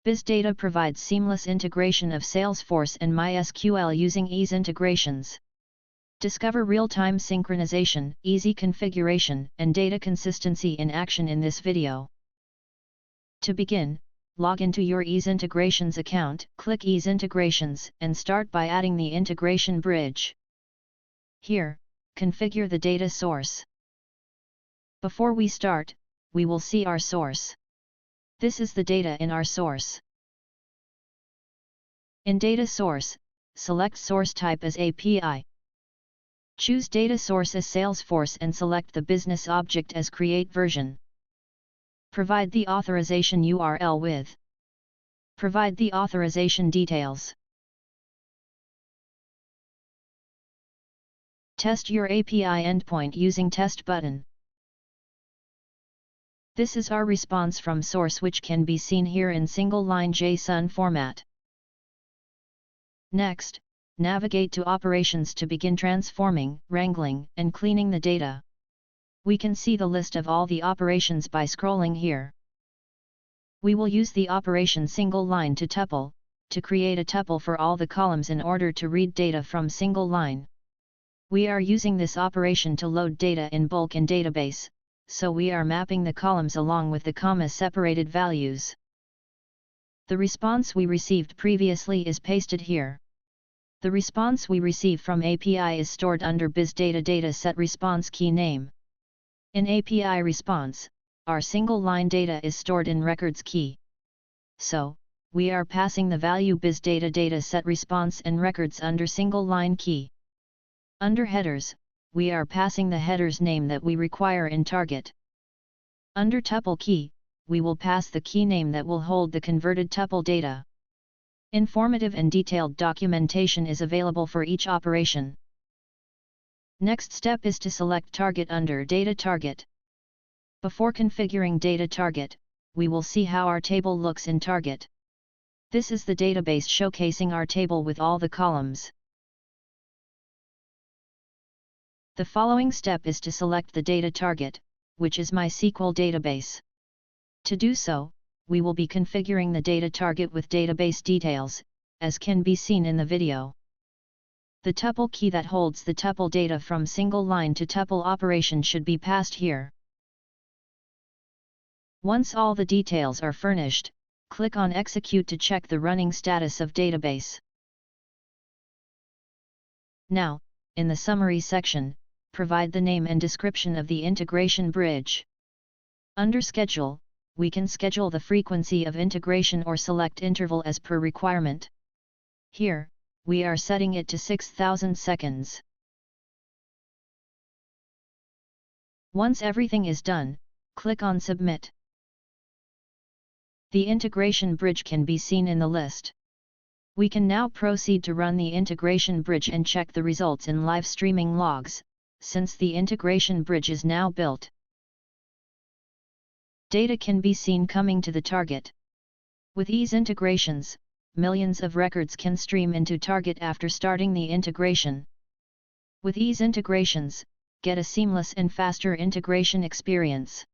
Bizdata provides seamless integration of Salesforce and MySQL using eZintegrations. Discover real-time synchronization, easy configuration, and data consistency in action in this video. To begin, log into your eZintegrations account, click eZintegrations, and start by adding the integration bridge. Here, configure the data source. Before we start, we will see our source. This is the data in our source. In Data Source, select Source Type as API. Choose Data Source as Salesforce and select the business object as Create Version. Provide the authorization URL with. Provide the authorization details. Test your API endpoint using Test button. This is our response from source, which can be seen here in single-line JSON format. Next, navigate to Operations to begin transforming, wrangling, and cleaning the data. We can see the list of all the operations by scrolling here. We will use the operation single line to tuple, to create a tuple for all the columns in order to read data from single line. We are using this operation to load data in bulk in database, so we are mapping the columns along with the comma-separated values. The response we received previously is pasted here. The response we receive from API is stored under Bizdata dataset response key name. In API response, our single-line data is stored in records key. So, we are passing the value Bizdata dataset response and records under single-line key. Under headers, we are passing the header's name that we require in target. Under tuple key, we will pass the key name that will hold the converted tuple data. Informative and detailed documentation is available for each operation. Next step is to select target under data target. Before configuring data target, we will see how our table looks in target. This is the database showcasing our table with all the columns. The following step is to select the data target, which is MySQL database. To do so, we will be configuring the data target with database details, as can be seen in the video. The tuple key that holds the tuple data from single line to tuple operation should be passed here. Once all the details are furnished, click on Execute to check the running status of database. Now, in the summary section, provide the name and description of the integration bridge. Under Schedule, we can schedule the frequency of integration or select interval as per requirement. Here, we are setting it to 6,000 seconds. Once everything is done, click on Submit. The integration bridge can be seen in the list. We can now proceed to run the integration bridge and check the results in live streaming logs, since the integration bridge is now built. Data can be seen coming to the target. With eZintegrations, millions of records can stream into target after starting the integration. With eZintegrations, get a seamless and faster integration experience.